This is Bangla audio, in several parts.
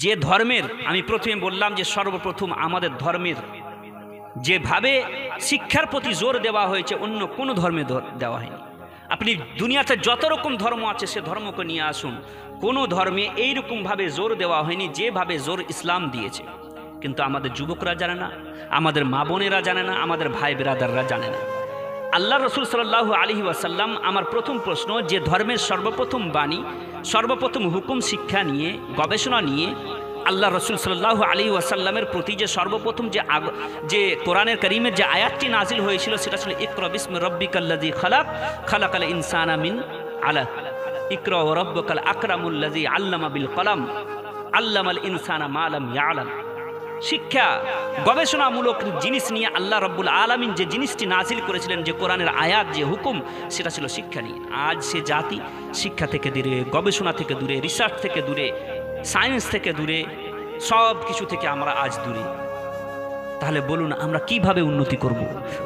যে ধর্মের, আমি প্রথমে বললাম যে সর্বপ্রথম আমাদের ধর্মের যেভাবে শিক্ষার প্রতি জোর দেওয়া হয়েছে অন্য কোনো ধর্মে দেওয়া হয়নি। আপনি দুনিয়াতে যত রকম ধর্ম আছে সে ধর্মকে নিয়ে আসুন, কোনো ধর্মে এইরকমভাবে জোর দেওয়া হয়নি যেভাবে জোর ইসলাম দিয়েছে। কিন্তু আমাদের যুবকরা জানে না, আমাদের মা বোনেরা জানে না, আমাদের ভাই বেরাদাররা জানে না। আল্লাহ রসুল সাল্লাল্লাহু আলাইহি ওয়াসাল্লাম, আমার প্রথম প্রশ্ন, যে ধর্মের সর্বপ্রথম বাণী, সর্বপ্রথম হুকুম শিক্ষা নিয়ে গবেষণা নিয়ে আল্লাহ রসুল সাল্লাল্লাহু আলাইহি ওয়াসাল্লামের প্রতি যে সর্বপ্রথম যে কোরআনের কারীমের যে আয়াতটি নাজিল হয়েছিল সেটা ছিল ইকরা বিসমি রাব্বিকাল্লাযী খালাক খালাকাল ইনসানা মিন আলাক ইকরা ওয়া রাব্বুকাল আকরামুল্লাযী আল্লামা বিল কলম আল্লামাল ইনসানা মা লাম ইয়ালাম। শিক্ষা গবেষণামূলক জিনিস নিয়ে আল্লাহ রাব্বুল আলামিন যে জিনিসটি নাজিল করেছিলেন, যে কোরআনের আয়াত, যে হুকুম, সেটা ছিল শিক্ষা নিয়ে। আজ সে জাতি শিক্ষা থেকে দূরে, গবেষণা থেকে দূরে, রিসার্চ থেকে দূরে, সায়েন্স থেকে দূরে, সব কিছু থেকে আমরা আজ দূরে। তাহলে বলুন আমরা কিভাবে উন্নতি করব?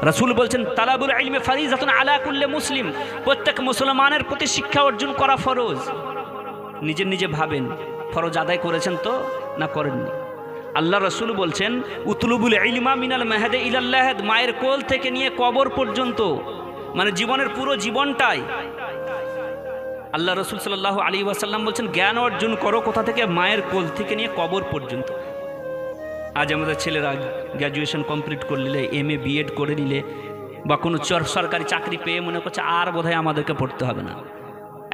রাসূল বলছেন তালাবুল ইলমি ফারিজাতুন আলা কুল্লি মুসলিম, প্রত্যেক মুসলমানের প্রতি শিক্ষা অর্জন করা ফরজ। নিজে নিজে ভাবেন, ফরজ আদায় করেছেন তো না করেননি? আল্লাহ রসুল বলছেন উতলুবুল ইলমা মিনাল মাহদে ইলাল লাহদ, মায়ের কোল থেকে নিয়ে কবর পর্যন্ত, মানে জীবনের পুরো জীবনটাই। আল্লাহ রসুল সাল্লাল্লাহু আলাইহি ওয়াসাল্লাম বলছেন জ্ঞান অর্জন করো কোথা থেকে? মায়ের কোল থেকে নিয়ে কবর পর্যন্ত। আজ আমাদের ছেলেরা গ্র্যাজুয়েশন কমপ্লিট করে নিলে, MA BEd করে নিলে, বা কোনো সরকারি চাকরি পেয়ে মনে করছে আর বোধহয় আমাদেরকে পড়তে হবে না।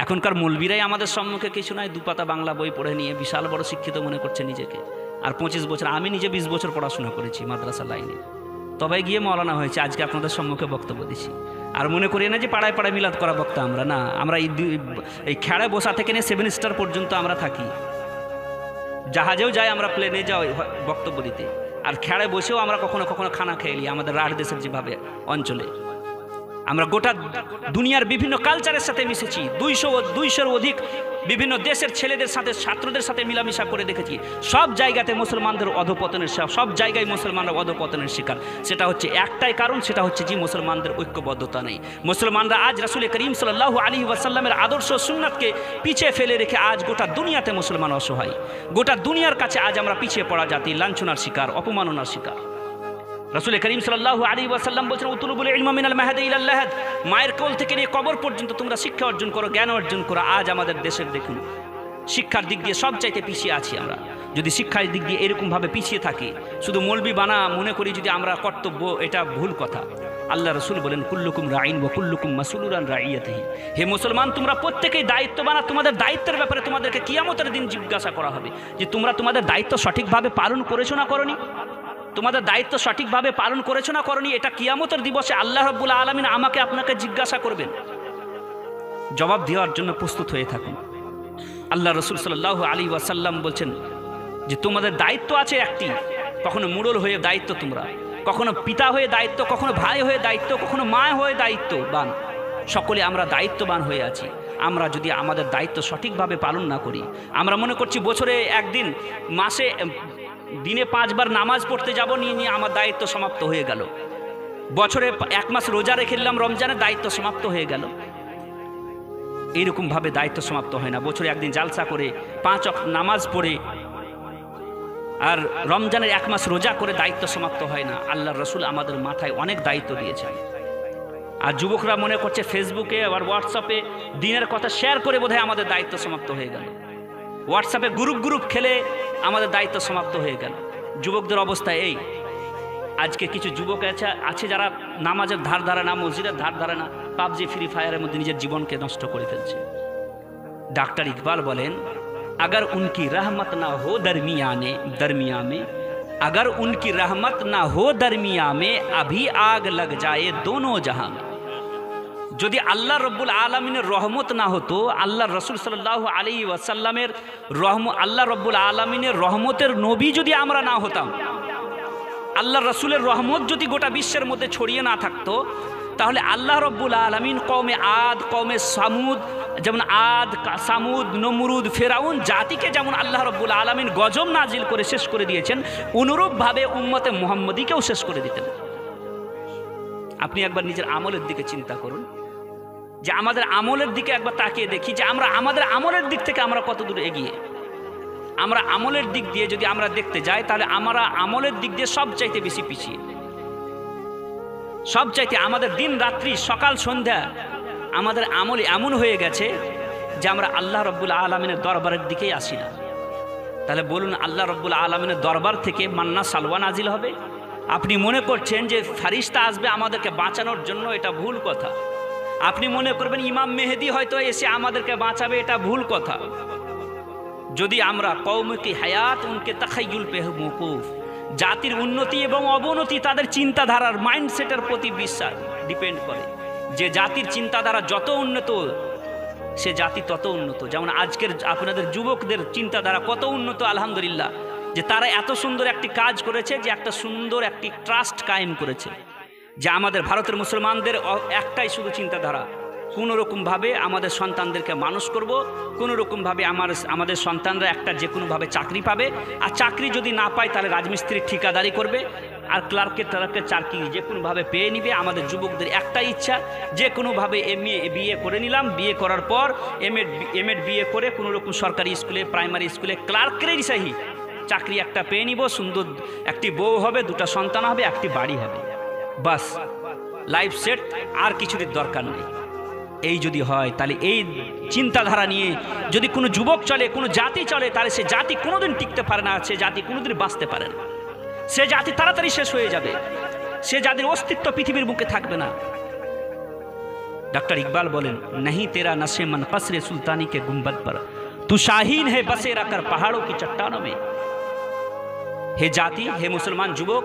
এখনকার মৌলবীরাই আমাদের সম্মুখে কিছু নয়, দুপাতা বাংলা বই পড়ে নিয়ে বিশাল বড় শিক্ষিত মনে করছে নিজেকে। আর 25 বছর, আমি নিজে 20 বছর পড়াশোনা করেছি মাদ্রাসা লাইনে, তবে গিয়ে মওলানা হয়েছে, আজকে আপনাদের সম্মুখে বক্তব্য দিচ্ছি। আর মনে করি না যে পাড়ায় পাড়ায় মিলাদ করা বক্তা আমরা, না, আমরা এই খেড়ে বসা থেকে নিয়ে 7 স্টার পর্যন্ত আমরা থাকি। জাহাজেও যাই আমরা, প্লেনে যাই বক্তব্য দিতে, আর খেড়ে বসেও আমরা কখনো কখনো খানা খেয়ে নিই আমাদের রাঢ় দেশের যেভাবে অঞ্চলে। আমরা গোটা দুনিয়ার বিভিন্ন কালচারের সাথে মিশেছি, 200-200-র অধিক বিভিন্ন দেশের ছেলেদের সাথে, ছাত্রদের সাথে মিলামিশা করে দেখেছি। সব জায়গাতে মুসলমানদের অধঃপতনের, সব জায়গায় মুসলমানরা অধঃপতনের শিকার। সেটা হচ্ছে একটাই কারণ, সেটা হচ্ছে যে মুসলমানদের ঐক্যবদ্ধতা নেই। মুসলমানরা আজ রাসূল করিম সাল্লাল্লাহু আলাইহি ওয়াসাল্লামের আদর্শ সুন্নাতকে পিছিয়ে ফেলে রেখে আজ গোটা দুনিয়াতে মুসলমান অসহায়। গোটা দুনিয়ার কাছে আজ আমরা পিছিয়ে পড়া জাতি, লাঞ্ছনার শিকার, অপমাননার শিকার। রাসূল করিম সাল্লাল্লাহু আলাইহি ওয়াসাল্লাম বলেছেন উতলুবুল ইলমা মিনাল মাহদি ইলাল লাহদ, মায়ের কোল থেকে নিয়ে কবর পর্যন্ত তোমরা শিক্ষা অর্জন করো, জ্ঞান অর্জন করো। আজ আমাদের দেশের দেখুন শিক্ষার দিক দিয়ে সবচাইতে পিছিয়ে আছি আমরা। যদি শিক্ষার দিক দিয়ে এরকমভাবে পিছিয়ে থাকি, শুধু মৌলবি বানা মনে করি যদি আমরা কর্তব্য, এটা ভুল কথা। আল্লাহ রসুল বলেন কুল্লুকুম রাইন ওয়া কুল্লুকুম মাসউলুন আন রাইয়াতিহি, হে মুসলমান তোমরা প্রত্যেকেই দায়িত্ববান, তোমাদের দায়িত্বের ব্যাপারে তোমাদেরকে কিয়ামতের দিন জিজ্ঞাসা করা হবে যে তোমরা তোমাদের দায়িত্ব সঠিকভাবে পালন করেছো না করনি, তোমাদের দায়িত্ব সঠিকভাবে পালন করেছো না করনি। এটা কিয়ামতের দিবসে আল্লাহ রাব্বুল আলামিন আমাকে আপনাকে জিজ্ঞাসা করবেন। জবাব দেওয়ার জন্য প্রস্তুত হয়ে থাকুন। আল্লাহ রসুল সাল্লাল্লাহু আলাইহি ওয়াসাল্লাম বলছেন যে তোমাদের দায়িত্ব আছে একটি, কখনো মুরল হয়ে দায়িত্ব তোমরা, কখনো পিতা হয়ে দায়িত্ব, কখনো ভাই হয়ে দায়িত্ব, কখনো মা হয়ে দায়িত্ববান। সকলে আমরা দায়িত্ববান হয়ে আছি। আমরা যদি আমাদের দায়িত্ব সঠিকভাবে পালন না করি, আমরা মনে করছি বছরে একদিন, মাসে, দিনে 5 বার নামাজ পড়তে যাব, নিয়ে আমার দায়িত্ব সমাপ্ত হয়ে গেল। বছরে 1 মাস রোজা রেখে নিলাম, রমজানের দায়িত্ব সমাপ্ত হয়ে গেল। এইরকমভাবে দায়িত্ব সমাপ্ত হয় না। বছরে একদিন জালসা করে 5 ওয়াক্ত নামাজ পড়ে আর রমজানের 1 মাস রোজা করে দায়িত্ব সমাপ্ত হয় না। আল্লাহর রসুল আমাদের মাথায় অনেক দায়িত্ব দিয়েছেন। আর যুবকরা মনে করছে ফেসবুকে আবার হোয়াটসঅ্যাপে দিনের কথা শেয়ার করে বোধহয় আমাদের দায়িত্ব সমাপ্ত হয়ে গেল। হোয়াটসঅ্যাপে গ্রুপ খেলে আমাদের দায়িত্ব সমাপ্ত হয়ে গেল। যুবকদের অবস্থা এই। আজকে কিছু যুবক আছে যারা নামাজের ধার ধারে না, মসজিদের ধার ধারে না, পাবজি ফ্রি ফায়ারের মধ্যে নিজের জীবনকে নষ্ট করে ফেলছে। डॉक्टर इकबाल बोलें अगर उनकी रहमत ना हो दरमिया में अगर उनकी रहमत ना हो दरमिया में अभी आग लग जाए दोनों जहां में। যদি আল্লাহ রব্বুল আলমিনের রহমত না হতো, আল্লাহ রসুল সাল্লাল্লাহু আলাইহি ওয়াসাল্লামের আল্লাহ রব্বুল আলমিনের রহমতের নবী যদি আমরা না হতাম, আল্লাহ রসুলের রহমত যদি গোটা বিশ্বের মধ্যে ছড়িয়ে না থাকতো, তাহলে আল্লাহ রব্বুল আলমিন কওমে আদ, কওমে সামুদ, যেমন আদ, সামুদ, নমরুদ, ফেরাউন জাতিকে যেমন আল্লাহ রব্বুল আলমিন গজব নাজিল করে শেষ করে দিয়েছেন, অনুরূপভাবে উম্মতে মুহাম্মদীকেও শেষ করে দিতেন। আপনি একবার নিজের আমলের দিকে চিন্তা করুন, যে আমাদের আমলের দিকে একবার তাকিয়ে দেখি যে আমরা আমাদের আমলের দিক থেকে আমরা কত দূর এগিয়ে। আমরা আমলের দিক দিয়ে যদি আমরা দেখতে যাই, তাহলে আমরা আমলের দিক দিয়ে সবচাইতে বেশি পিছিয়ে। সবচাইতে আমাদের দিন রাত্রি সকাল সন্ধ্যা আমাদের আমল এমন হয়ে গেছে যে আমরা আল্লাহ রব্বুল আলমিনের দরবারের দিকেই আসি না। তাহলে বলুন, আল্লাহ রব্বুল আলমিনের দরবার থেকে মান্না সালওয়া নাজিল হবে? আপনি মনে করছেন যে ফারিস্তা আসবে আমাদেরকে বাঁচানোর জন্য, এটা ভুল কথা। আপনি মনে করবেন ইমাম মেহেদি হয়তো এসে আমাদেরকে বাঁচাবে, এটা ভুল কথা। যদি আমরা কওম কি হায়াত উনকে তাখায়ুল পে মওকুফ, জাতির উন্নতি এবং অবনতি তাদের চিন্তাধারার মাইন্ডসেটের প্রতি বিশ্বাস ডিপেন্ড করে। যে জাতির চিন্তাধারা যত উন্নত সে জাতি তত উন্নত। যেমন আজকের আপনাদের যুবকদের চিন্তাধারা কত উন্নত, আলহামদুলিল্লাহ, যে তারা এত সুন্দর একটি কাজ করেছে, যে একটা সুন্দর একটি ট্রাস্ট কায়েম করেছে, যে আমাদের ভারতের মুসলমানদের একটাই শুধু চিন্তাধারা, কোনোরকমভাবে আমাদের সন্তানদেরকে মানুষ করব, কোনোরকমভাবে আমাদের সন্তানরা একটা যে কোনোভাবে চাকরি পাবে, আর চাকরি যদি না পায় তাহলে রাজমিস্ত্রির ঠিকাদারি করবে, আর ক্লার্কের চাকরি যে কোনোভাবে পেয়ে নিবে। আমাদের যুবকদের একটাই ইচ্ছা, যে কোনোভাবে বিয়ে করে নিলাম, বিয়ে করার পর এমএড বিয়ে করে কোনোরকম সরকারি স্কুলে, প্রাইমারি স্কুলে ক্লার্কেরই সাহি চাকরি একটা পেয়ে নিব, সুন্দর একটি বউ হবে, দুটো সন্তান হবে, একটি বাড়ি হবে, বাস লাইফ সেট, আর কিছুর দরকার নেই। এই যদি হয়, তাহলে এই চিন্তাধারা নিয়ে যদি কোনো যুবক চলে, কোনো জাতি চলে, তাহলে সে জাতি কোনোদিন টিকতে পারে না, সে জাতি কোনোদিন বাঁচতে পারে না, সে জাতি তাড়াতাড়ি শেষ হয়ে যাবে, সে জাতির অস্তিত্ব পৃথিবীর বুকে থাকবে না। ডক্টর ইকবাল বলেন, नहीं तेरा नशे मन कसरे सुल्तानी के गुंबद पर तू शाहीन है बसेरा कर पहाड़ों की चट्टानों में। হে জাতি, হে মুসলমান যুবক,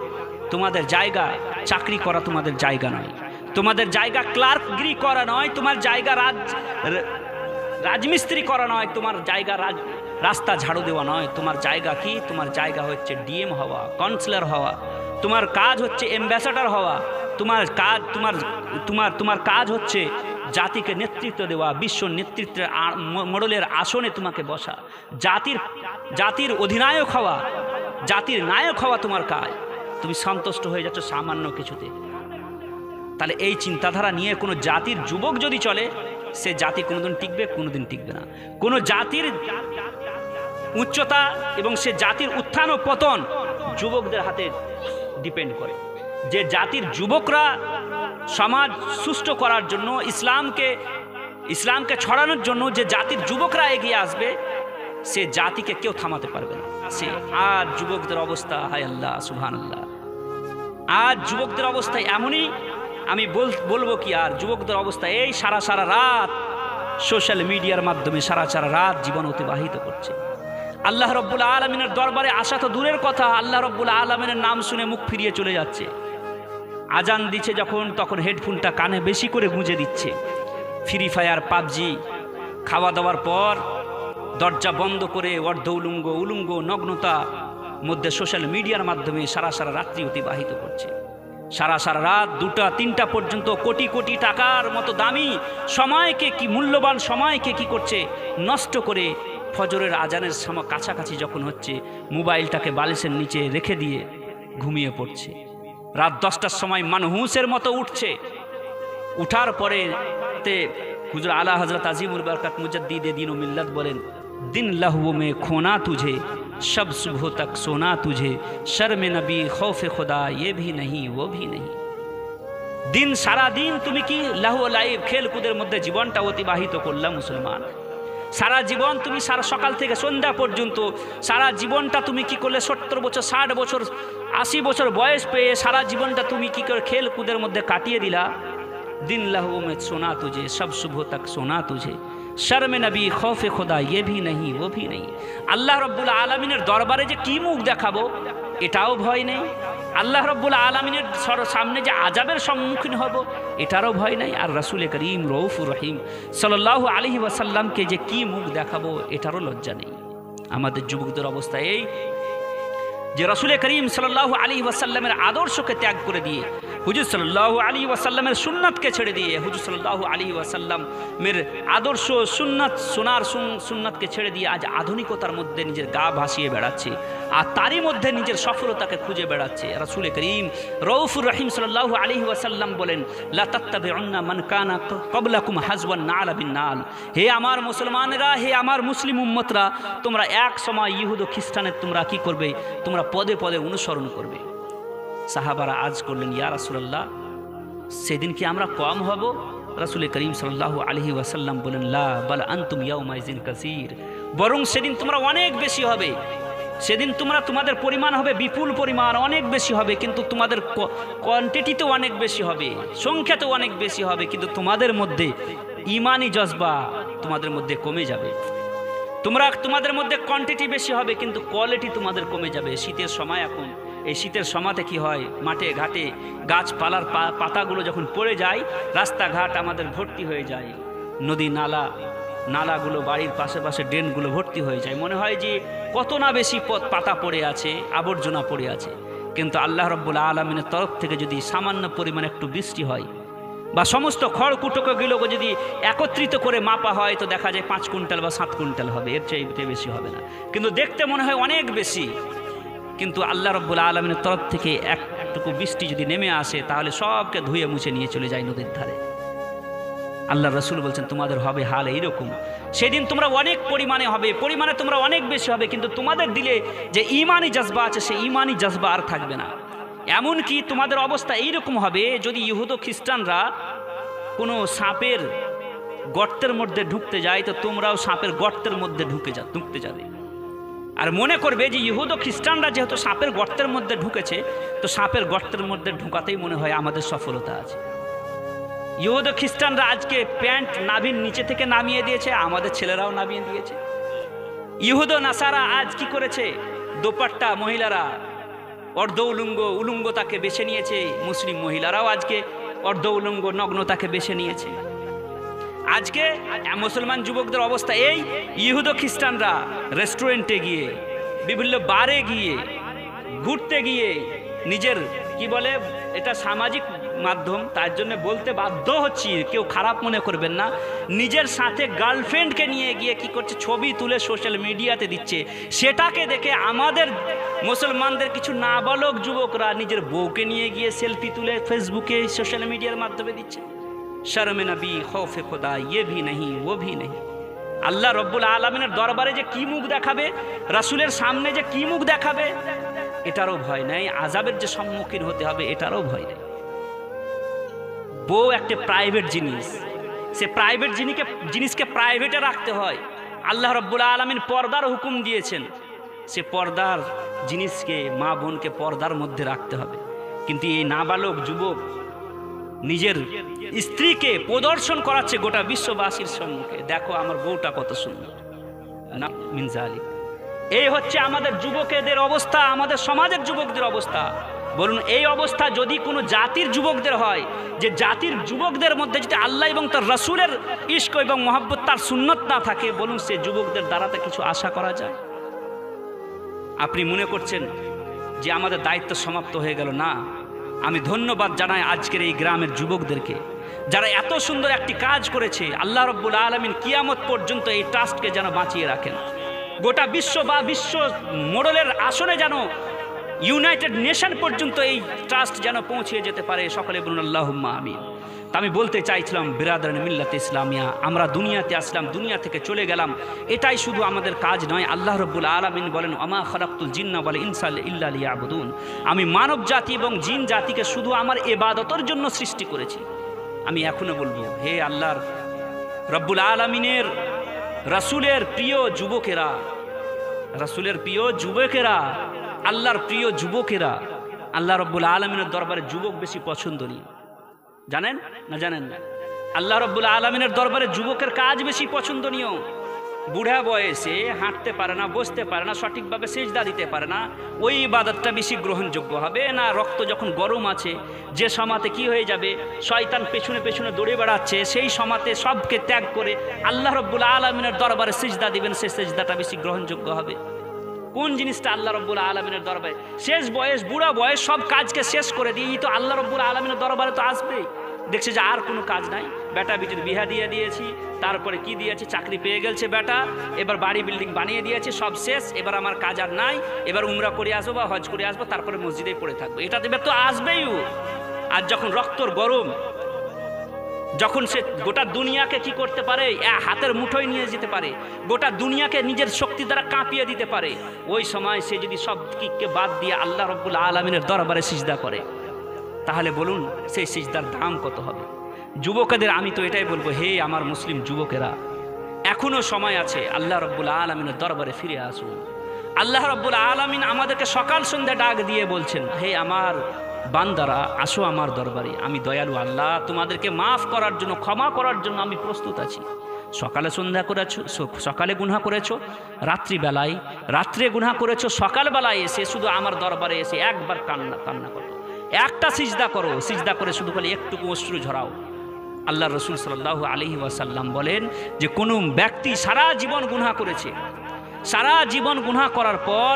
তোমাদের জায়গা চাকরি করা তোমাদের জায়গা নয়, তোমাদের জায়গা ক্লার্কগিরি করা নয়, তোমার জায়গা রাজমিস্ত্রি করা নয়, তোমার জায়গা রাস্তা ঝাড়ু দেওয়া নয়। তোমার জায়গা কি? তোমার জায়গা হচ্ছে ডিএম হওয়া, কাউন্সিলর হওয়া, তোমার কাজ হচ্ছে অ্যাম্বাসেডর হওয়া, তোমার কাজ হচ্ছে জাতিকে নেতৃত্ব দেওয়া, বিশ্ব নেতৃত্বের মডেলের আসনে তোমাকে বসা, জাতির অধিনায়ক হওয়া, জাতির নায়ক হওয়া তোমার কাজ। তুমি সন্তুষ্ট হয়ে যাচ্ছ সামান্য কিছুতে। তাহলে এই চিন্তাধারা নিয়ে কোনো জাতির যুবক যদি চলে, সে জাতি কোনোদিন টিকবে, কোনোদিন টিকবে না। কোনো জাতির উচ্চতা এবং সে জাতির উত্থান ও পতন যুবকদের হাতে ডিপেন্ড করে। যে জাতির যুবকরা সমাজ সুষ্ঠু করার জন্য, ইসলামকে ছড়ানোর জন্য যে জাতির যুবকরা এগিয়ে আসবে, সে জাতিকে কেউ থামাতে পারবে না। সে আজ যুবকদের অবস্থা, হায় আল্লাহ, সুবহানাল্লাহ, আজ যুবকদের অবস্থা এমনই, আমি বলবো কি আর, যুবকদের অবস্থা এই সারা রাত সোশ্যাল মিডিয়ার মাধ্যমে সারা রাত জীবন অতিবাহিত করছে। আল্লাহ রব্বুল আলমিনের দরবারে আসা তো দূরের কথা, আল্লাহ রব্বুল আলমিনের নাম শুনে মুখ ফিরিয়ে চলে যাচ্ছে। আজান দিচ্ছে যখন, তখন হেডফোনটা কানে বেশি করে গুঁজে দিচ্ছে। ফ্রি ফায়ার, পাবজি, খাওয়া দাওয়ার পর দরজা বন্ধ করে অর্ধ উলঙ্গ নগ্নতা মধ্যে সোশ্যাল মিডিয়ার মাধ্যমে সারা রাত্রি অতিবাহিত করছে। সারা রাত 2টা-3টা পর্যন্ত কোটি কোটি টাকার মতো দামি সময়কে, কি মূল্যবান সময়কে কি করছে, নষ্ট করে ফজরের আজানের সময় কাছাকাছি যখন হচ্ছে, মোবাইলটাকে বালিশের নিচে রেখে দিয়ে ঘুমিয়ে পড়ছে। রাত 10টার সময় মানহুসের মতো উঠছে। উঠার পরে হুজুর আলা হযরত আজিমুল বরকত মুজদ্দিদ দ্বীন ও মিল্লাত বলেন, दिन लहू में खोना तुझे, शब सुबह तक सोना तुझे, शर्म नबी खौफ खुदा ये भी नहीं वो भी नहीं। दिन सारा दिन তুমি কি লাহু লাইভ খেলকুদের মধ্যে জীবনটা অতিবাহিত করলা মুসলমান। সারা জীবন তুমি সারা সকাল থেকে সন্ধ্যা পর্যন্ত সারা জীবনটা তুমি কি করলে, 70 বছর 60 বছর 80 বছর বয়স পেয়ে সারা জীবনটা তুমি কি করে খেলকুদের মধ্যে কাটিয়ে দিলা। दिन लहू में सोना तुझे, शब सुबह तक सोना तुझे, শর্মে নবী খৌফে খোদা ये भी नहीं वो भी नहीं। আল্লাহ রব্বুল আলমিনের দরবারে যে কি মুখ দেখাবো এটাও ভয় নেই। আল্লাহ রব্বুল আলমিনের সামনে যে আজাবের সম্মুখীন হব এটারও ভয় নেই। আর রাসূল করিম রউফুর রহিম সাল্লাল্লাহু আলাইহি ওয়াসাল্লামকে যে কি মুখ দেখাবো এটারও লজ্জা নেই। আমাদের যুবকদের অবস্থা এই যে রাসূল করিম সাল্লাল্লাহু আলাইহি ওয়াসাল্লামের আদর্শকে ত্যাগ করে দিয়ে, হুজুর সাল্লাল্লাহু আলাইহি ওয়াসাল্লামের সুন্নাতকে ছেড়ে দিয়ে, হুজুর সাল্লাল্লাহু আলাইহি ওয়াসাল্লামের আদর্শ সুন্নাতকে ছেড়ে দিয়ে আজ আধুনিকতার মধ্যে নিজের গা ভাসিয়ে বেড়াচ্ছে। আর তারই মধ্যে নিজের সফলতাকে খুঁজে বেড়াচ্ছে। রাসূল করিম রউফুর রহিম সাল্লাল্লাহু আলাইহি ওয়াসাল্লাম বলেন, লা তাত্তাবিউন্না মান কানা ক্বাবলাকুম হাজওয়ান নাল বিন নাল। হে আমার মুসলমানেরা, হে আমার মুসলিম উম্মতরা, তোমরা এক সময় ইহুদ ও খ্রিস্টানের তোমরা কি করবে? তোমরা পদে পদে অনুসরণ করবে। সাহাবারা আজ করলেন, ইয়া রাসূলুল্লাহ, সেদিন কি আমরা কম হব? রাসূল করিম সাল্লাল্লাহু আলাইহি ওয়াসাল্লাম বলেন, লা বাল আনতুম ইয়াউমাইজিন কাসীর, বরং সেদিন তোমরা অনেক বেশি হবে। সেদিন তোমাদের পরিমাণ হবে বিপুল পরিমাণ, অনেক বেশি হবে, কিন্তু তোমাদের কোয়ান্টিটিতেও অনেক বেশি হবে, সংখ্যাতেও অনেক বেশি হবে, কিন্তু তোমাদের মধ্যে ঈমানি জজবা তোমাদের মধ্যে কমে যাবে। তোমাদের মধ্যে কোয়ান্টিটি বেশি হবে, কিন্তু কোয়ালিটি তোমাদের কমে যাবে। শীতের সময় এখন, এই শীতের সময়তে কি হয়, মাঠে ঘাটে গাছপালার পাতাগুলো যখন পড়ে যায়, রাস্তাঘাট আমাদের ভর্তি হয়ে যায়, নদী নালাগুলো, বাড়ির পাশে ড্রেনগুলো ভর্তি হয়ে যায়। মনে হয় যে কত না বেশি পাতা পড়ে আছে, আবর্জনা পড়ে আছে। কিন্তু আল্লাহ রাব্বুল আলামিনের তরফ থেকে যদি সামান্য পরিমাণে একটু বৃষ্টি হয়, বা সমস্ত খড়কুটোগুলোকে যদি একত্রিত করে মাপা হয়, তো দেখা যায় 5 কুইন্টাল বা 7 কুইন্টাল হবে, এর চাইতে বেশি হবে না। কিন্তু দেখতে মনে হয় অনেক বেশি, কিন্তু আল্লাহ রাব্বুল আলামিনের তরফ থেকে একটুকু বৃষ্টি যদি নেমে আসে, তাহলে সবকে ধুয়ে মুছে নিয়ে চলে যায় নদীর ধারে। আল্লাহ রাসূল বলছেন, তোমাদের হবে হাল এইরকম। সেদিন তোমরা অনেক পরিমাণে হবে, পরিমাণে তোমরা অনেক বেশি হবে, কিন্তু তোমাদের দিলে যে ঈমানি জজবা আছে, সেই ঈমানি জজবা আর থাকবে না। এমনকি তোমাদের অবস্থা এইরকম হবে, যদি ইহুদ ও খ্রিস্টানরা কোনো সাপের গর্তের মধ্যে ঢুকতে যায়, তো তোমরাও সাপের গর্তের মধ্যে ঢুকতে যাবে। আর মনে করবে যে ইহুদ ও খ্রিস্টানরা যেহেতু সাপের গর্তের মধ্যে ঢুকেছে, তো সাপের গর্তের মধ্যে ঢুকাতেই মনে হয় আমাদের সফলতা আছে। ইহুদ ও খ্রিস্টানরা আজকে প্যান্ট নাভির নিচে থেকে নামিয়ে দিয়েছে, আমাদের ছেলেরাও নামিয়ে দিয়েছে। ইহুদ ও নাসারা আজ কি করেছে, দোপাট্টা মহিলারা অর্ধ উলঙ্গতাকে বেছে নিয়েছে, মুসলিম মহিলারাও আজকে অর্ধ উলঙ্গ নগ্নতাকে বেছে নিয়েছে। আজকে মুসলমান যুবকদের অবস্থা এই, ইহুদ ও খ্রিস্টানরা রেস্টুরেন্টে গিয়ে, বিভিন্ন বারে গিয়ে, ঘুরতে গিয়ে, নিজের কি বলে, এটা সামাজিক মাধ্যম, তার জন্য বলতে বাধ্য হচ্ছি, কেউ খারাপ মনে করবেন না, নিজের সাথে গার্লফ্রেন্ডকে নিয়ে গিয়ে কি করছে, ছবি তুলে সোশ্যাল মিডিয়াতে দিচ্ছে। সেটাকে দেখে আমাদের মুসলমানদের কিছু নাবালক যুবকরা নিজের বউকে নিয়ে গিয়ে সেলফি তুলে ফেসবুকে সোশ্যাল মিডিয়ার মাধ্যমে দিচ্ছে। শর্মে নবী খৌফে খোদা ইয়ে ভি নেহি ও ভি নেহি। আল্লাহ রব্বুল আলামিনের দরবারে যে কি মুখ দেখাবে, রাসূলের সামনে যে কি মুখ দেখাবে, এটারও ভয় নাই। আযাবের যে সম্মুখীন হতে হবে, এটারও ভয় নেই। বউ একটা প্রাইভেট জিনিস, সে প্রাইভেট জিনিসকে প্রাইভেটে রাখতে হয়। আল্লাহ রব্বুল আলামিন পর্দার হুকুম দিয়েছেন, সে পর্দার জিনিসকে, মা বোনকে পর্দার মধ্যে রাখতে হবে। কিন্তু এই নাবালক যুবক নিজের স্ত্রীকে প্রদর্শন করাচ্ছে গোটা বিশ্ববাসীর সম্মুখে, দেখো আমার বউটা কত সুন্দর। না মিন যালিক, এই হচ্ছে আমাদের যুবকদের অবস্থা, আমাদের সমাজের যুবকদের অবস্থা। বলুন, এই অবস্থা যদি কোনো জাতির যুবকদের হয়, যে জাতির যুবকদের মধ্যে যদি আল্লাহ এবং তার রাসূলের ইশক এবং মহব্বত, তার সুন্নত না থাকে, বলুন সে যুবকদের দ্বারাতে কিছু আশা করা যায়? আপনি মনে করছেন যে আমাদের দায়িত্ব সমাপ্ত হয়ে গেল? না, আমি ধন্যবাদ জানাই আজকের এই গ্রামের যুবকদেরকে, যারা এত সুন্দর একটি কাজ করেছে। আল্লাহ রাব্বুল আলামিন কিয়ামত পর্যন্ত এই ট্রাস্টকে যেন বাঁচিয়ে রাখেন, গোটা বিশ্ব বা বিশ্ব মোড়লের আসনে যেন, ইউনাইটেড নেশন পর্যন্ত এই ট্রাস্ট যেন পৌঁছে যেতে পারে। সকলে বলুন আল্লাহুম্মা আমিন। তা আমি বলতে চাইছিলাম, বিরাদরান মিল্লাতে ইসলামিয়া, আমরা দুনিয়াতে আসলাম, দুনিয়া থেকে চলে গেলাম, এটাই শুধু আমাদের কাজ নয়। আল্লাহ রাব্বুল আলামিন বলেন, ওমা খালাকতুল জিন্না ওয়াল ইনসা ইল্লা লিয়াবুদুন, আমি মানব জাতি এবং জিন জাতিকে শুধু আমার ইবাদতের জন্য সৃষ্টি করেছি। আমি এখনো বলবো, হে আল্লাহর রাব্বুল আলামিনের রাসূলের প্রিয় যুবকেরা, রাসূলের প্রিয় যুবকেরা, আল্লাহর প্রিয় যুবকেরা, আল্লাহ রাব্বুল আলামিনের দরবারে যুবক বেশি পছন্দনীয়। জানেন না? জানেন না? আল্লাহ রাব্বুল আলামিনের দরবারে যুবকের কাজ বেশি পছন্দনীয়। বুড়া বয়সে হাঁটতে পারে না, বসতে পারে না, সঠিকভাবে সিজদা দিতে পারে না, ওই ইবাদতটা বেশি গ্রহণযোগ্য হবে না? রক্ত যখন গরম আছে, যে সমাতে কি হয়ে যাবে, শয়তান পেছনে পেছনে দৌড়ে বেড়াচ্ছে, সেই সমাতে সবকে ত্যাগ করে আল্লাহ রাব্বুল আলামিনের দরবারে সিজদা দিবেন, সেই সিজদাটা বেশি গ্রহণযোগ্য হবে। কোন জিনিসটা আল্লাহ রাব্বুল আলামিনের দরবারে? শেষ বয়স, বুড়া বয়স, সব কাজকে শেষ করে দিয়ে তো আল্লাহ রাব্বুল আলামিনের দরবারে তো আসবেই। দেখছে যে আর কোনো কাজ নাই, বেটা বিটির বিহা দিয়ে দিয়েছি, তারপরে কি দিয়েছি, চাকরি পেয়ে গেছে বেটা, এবার বাড়ি বিল্ডিং বানিয়ে দিয়েছি, সব শেষ, এবার আমার কাজ আর নাই, এবার উমরা করে আসবো বা হজ করে আসবো, তারপরে মসজিদেই পড়ে থাকবো। এটা দেবে তো আসবেই ও। আর যখন রক্তর গরম, যখন সে গোটা দুনিয়াকে কি করতে পারে, হাতের মুঠোয় নিয়ে যেতে পারে, গোটা দুনিয়াকে নিজের শক্তি দ্বারা কাঁপিয়ে দিতে পারে, ওই সময় সে যদি সব দিককে বাদ দিয়ে আল্লাহ রব্বুল আলামিনের দরবারে সিজদা করে, তাহলে বলুন সেই সিজদার দাম কত হবে। যুবকদের আমি তো এটাই বলবো, হে আমার মুসলিম যুবকেরা, এখনো সময় আছে, আল্লাহ রব্বুল আলামিনের দরবারে ফিরে আসুন। আল্লাহ রব্বুল আলামিন আমাদেরকে সকাল সন্ধ্যা ডাক দিয়ে বলছেন, হে আমার বান্দারা আসো আমার দরবারে, আমি দয়ালু আল্লাহ, তোমাদেরকে মাফ করার জন্য, ক্ষমা করার জন্য আমি প্রস্তুত আছি। সকালে সন্ধ্যা করেছো, সকালে গুনাহ করেছো, রাত্রিবেলায় রাত্রে গুনাহ করেছো, সকালবেলায় এসে শুধু আমার দরবারে এসে একবার কান্না করো, একটা সিজদা করো, সিজদা করে শুধু খালি একটুকু অশ্রু ঝরাও। আল্লাহ রসুল সাল্লাল্লাহু আলাইহি ওয়াসাল্লাম বলেন যে কোনো ব্যক্তি সারা জীবন গুনাহ করেছে, সারা জীবন গুনাহ করার পর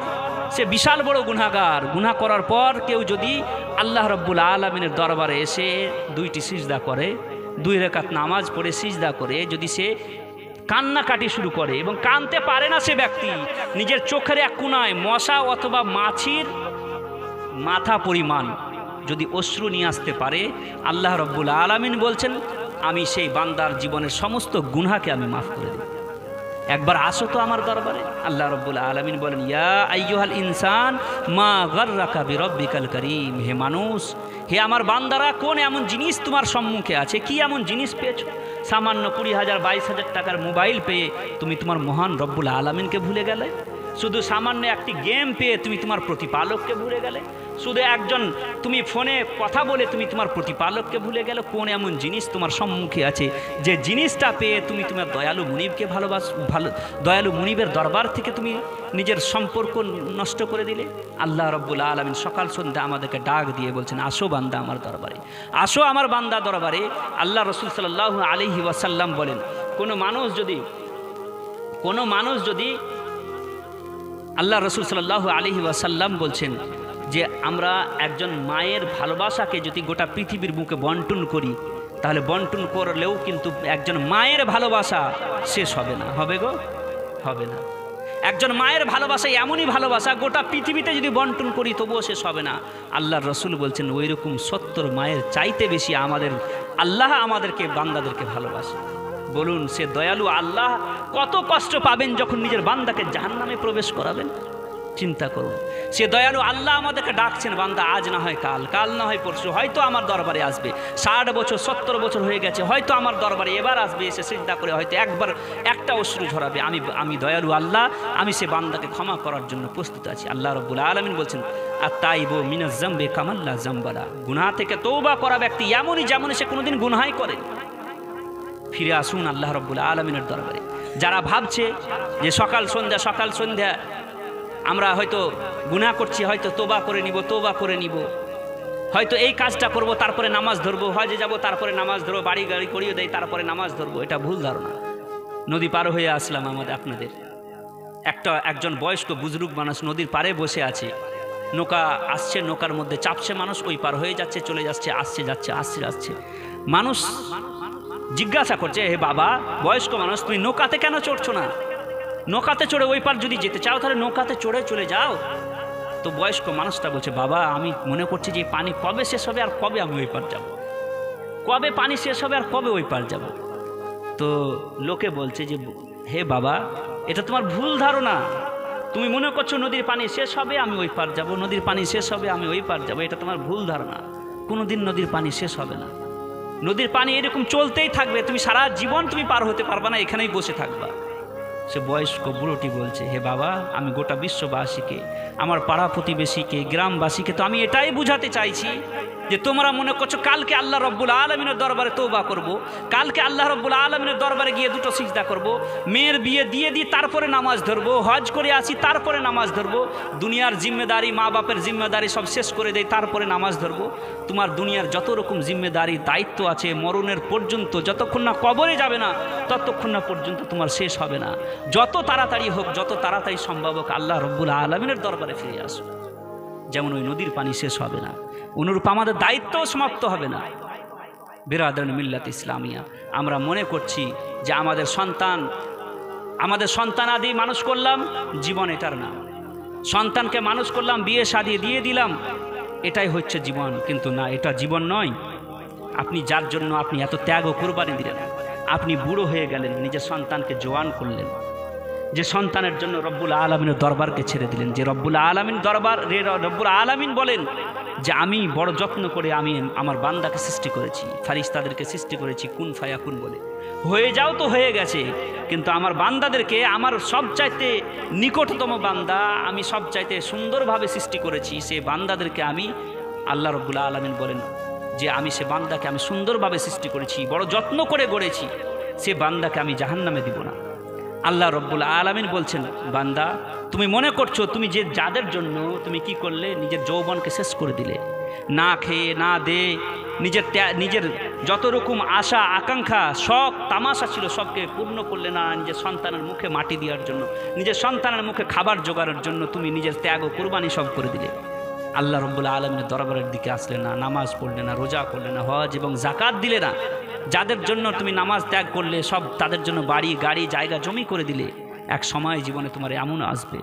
সে বিশাল বড় গুনাহগার, গুনাহ করার পর কেউ যদি আল্লাহ রব্বুল আলামিনের দরবারে এসে দুইটি সিজদা করে, 2 রাকাত নামাজ পড়ে সিজদা করে, যদি সে কান্নাকাটি শুরু করে এবং কাঁদতে পারে না, সে ব্যক্তি নিজের চোখের এক কোণায় মশা অথবা মাছির মাথা পরিমাণ যদি অশ্রু নিয়ে আসতে পারে, আল্লাহ রব্বুল আলামিন বলছেন আমি সেই বান্দার জীবনের সমস্ত গুনাহকে আমি মাফ করে দেব। একবার আসো তো আমার দরবারে। আল্লাহ রব্বুল আলামিন বলেন, ইয়া আইয়ুহাল ইনসান মা গাররাকা বিরব্বিকাল কারীম, হে মানুষ, হে আমার বান্দারা, কোন এমন জিনিস তোমার সম্মুখে আছে, কি এমন জিনিস পেয়েছো? সামান্য 20,000 22,000 টাকার মোবাইল পেয়ে তুমি তোমার মহান রব্বুল আলামিনকে ভুলে গেলে? শুধু সামান্য একটি গেম পেয়ে তুমি তোমার প্রতিপালককে ভুলে গেলে? শুধু তুমি ফোনে কথা বলে তুমি তোমার প্রতিপালককে ভুলে গেলে? কোন এমন জিনিস তোমার সম্মুখে আছে যে জিনিসটা পেয়ে তুমি তোমার দয়ালু মুনিবকে দয়ালু মুনিবের দরবার থেকে তুমি নিজের সম্পর্ক নষ্ট করে দিলে? আল্লাহ রব্বুল আলামিন সকাল সন্ধ্যা আমাদেরকে ডাক দিয়ে বলছেন, আসো বান্দা আমার দরবারে, আসো আমার বান্দা দরবারে। আল্লাহ রসুল সাল্লাল্লাহু আলাইহি ওয়াসাল্লাম বলেন, কোনো মানুষ যদি আল্লাহ রসুল সাল্লাল্লাহু আলাইহি ওয়াসাল্লাম বলছেন যে আমরা একজন মায়ের ভালোবাসাকে যদি গোটা পৃথিবীর বুকে বন্টন করি, তাহলে বন্টন করলেও কিন্তু একজন মায়ের ভালোবাসা শেষ হবে না। হবে গো? হবে না। একজন মায়ের ভালোবাসা এমনই ভালোবাসা, গোটা পৃথিবীতে যদি বন্টন করি তবুও শেষ হবে না। আল্লাহর রসুল বলছেন ওই রকম 70 মায়ের চাইতে বেশি আল্লাহ আমাদেরকে বান্দাদেরকে ভালোবাসে। বলুন সে দয়ালু আল্লাহ কত কষ্ট পাবেন যখন নিজের বান্দাকে জাহান্নামে প্রবেশ করাবেন। চিন্তা করুন, সে দয়ালু আল্লাহ আমাদেরকে ডাকছেন, বান্দা আজ না হয় কাল, কাল না হয় পরশু হয়তো আমার দরবারে আসবে। 60 বছর 70 বছর হয়ে গেছে, হয়তো আমার দরবারে এবার আসবে, এসে সিজদা করে হয়তো একবার একটা অশ্রু ঝরাবে। আমি দয়ালু আল্লাহ, আমি সে বান্দাকে ক্ষমা করার জন্য প্রস্তুত আছি। আল্লাহ রাব্বুল আলামিন বলছেন, আত-তাইবু মিনাজ যামবি কামান লা যামবালা, গুনাহ থেকে তওবা করা ব্যক্তি এমনই যেমন সে কোনোদিন গুনাহই করে। ফিরে আসুন আল্লাহ রাব্বুল আলামিনের দরবারে। যারা ভাবছে যে সকাল সন্ধ্যা আমরা হয়তো গুনাহ করছি, হয়তো তোবা করে নিব, হয়তো এই কাজটা করব তারপরে নামাজ ধরবো, হজে যাব তারপরে নামাজ ধরবো, বাড়ি গাড়ি করিয়ে দেয় তারপরে নামাজ ধরবো, এটা ভুল ধারণা। নদী পার হয়ে আসলাম আপনাদের একজন বয়স্ক বুজরুগ মানুষ নদীর পাড়ে বসে আছে, নৌকা আসছে, নৌকার মধ্যে চাপছে মানুষ, ওই পার হয়ে যাচ্ছে, চলে যাচ্ছে, আসছে যাচ্ছে। মানুষ জিজ্ঞাসা করছে, হে বাবা, বয়স্ক মানুষ, তুমি নৌকাতে কেন চড়ছো না? নৌকাতে চড়ে ওই পার যদি যেতে চাও তাহলে নৌকাতে চড়ে চলে যাও। তো বয়স্ক মানুষটা বলছে, বাবা আমি মনে করছি যে পানি কবে শেষ হবে আর কবে আমি ওই পার যাব, কবে পানি শেষ হবে আর কবে ওই পার যাব। তো লোকে বলছে যে হে বাবা, এটা তোমার ভুল ধারণা, তুমি মনে করছো নদীর পানি শেষ হবে আমি ওই পার যাব, নদীর পানি শেষ হবে আমি ওই পার যাব, এটা তোমার ভুল ধারণা। কোনোদিন নদীর পানি শেষ হবে না, নদীর পানি এরকম চলতেই থাকবে, তুমি সারা জীবন তুমি পার হতে পারবা না, এখানেই বসে থাকবা। সে বয়স্ক বুড়োটি বলছে, হে বাবা, আমি গোটা বিশ্ববাসীকে, আমার পাড়া প্রতিবেশীকে, গ্রামবাসীকে তো আমি এটাই বুঝাতে চাইছি যে তোমরা মনে করছো কালকে আল্লাহ রব্বুল আলামিনের দরবারে তওবা করব, কালকে আল্লাহ রব্বুল আলামিনের দরবারে গিয়ে 2টো সিজদা করব, মেয়ের বিয়ে দিয়ে দিই তারপরে নামাজ ধরবো, হজ করে আসি তারপরে নামাজ ধরবো, দুনিয়ার জিম্মেদারি, মা বাপের জিম্মেদারি সব শেষ করে দেয় তারপরে নামাজ ধরবো। তোমার দুনিয়ার যত রকম জিম্মেদারি দায়িত্ব আছে, মরণের পর্যন্ত যতক্ষণ না কবরে যাবে না ততক্ষণ না পর্যন্ত তোমার শেষ হবে না। যত তাড়াতাড়ি হোক, যত তাড়াতাড়ি সম্ভব হোক আল্লাহ রব্বুল আলামিনের দরবারে ফিরে আসো। যেমন ওই নদীর পানি শেষ হবে না, অনুরূপ আমাদের দায়িত্বও সমাপ্ত হবে না। বিরাদরান মিল্লাত ইসলামিয়া, আমরা মনে করছি যে আমাদের সন্তানাদি মানুষ করলাম, জীবন এটার নাম। সন্তানকে মানুষ করলাম, বিয়ে শাদী দিয়ে দিলাম, এটাই হচ্ছে জীবন। কিন্তু না, এটা জীবন নয়। আপনি যার জন্য আপনি এত ত্যাগ ও কুরবানি দিলেন, আপনি বুড়ো হয়ে গেলেন, নিজের সন্তানকে জওয়ান করলেন, যে সন্তানের জন্য রব্বুল আলামিনের দরবারকে ছেড়ে দিলেন, যে রব্বুল আলামিন বলেন যে আমি বড় যত্ন করে আমি আমার বান্দাকে সৃষ্টি করেছি, ফারিস্তাদেরকে সৃষ্টি করেছি, কুন ফায়াকুন বলে। হয়ে যাও তো হয়ে গেছে, কিন্তু আমার বান্দাদেরকে, আমার সবচাইতে নিকটতম বান্দা, আমি সবচাইতে সুন্দরভাবে সৃষ্টি করেছি, সে বান্দাদেরকে আমি, আল্লাহ রব্বুল আলামিন বলেন যে আমি সে বান্দাকে আমি সুন্দরভাবে সৃষ্টি করেছি, বড় যত্ন করে গড়েছি, সে বান্দাকে আমি জাহান্নামে দিব না। আল্লাহ রব্বুল আলামিন বলছেন, বান্দা তুমি মনে করছো তুমি যে যাদের জন্য তুমি কি করলে, নিজের যৌবনকে শেষ করে দিলে, না খেয়ে না দে, নিজের যত রকম আশা আকাঙ্ক্ষা শখ তামাশা ছিল সবকে পূর্ণ করলে না, নিজের সন্তানের মুখে মাটি দেওয়ার জন্য, নিজের সন্তানের মুখে খাবার জোগাড়ের জন্য তুমি নিজের ত্যাগ ও কুরবানি সব করে দিলে। আল্লাহ রব্বুল আলামিনের দরবারের দিকে আসলে না, নামাজ পড়লে না, রোজা করলে না, হজ এবং জাকাত দিলে না, যাদের জন্য তুমি নামাজ ত্যাগ করলে সব তাদের জন্য বাড়ি গাড়ি জায়গা জমি করে দিলে, এক সময় জীবনে তোমার এমন আসবে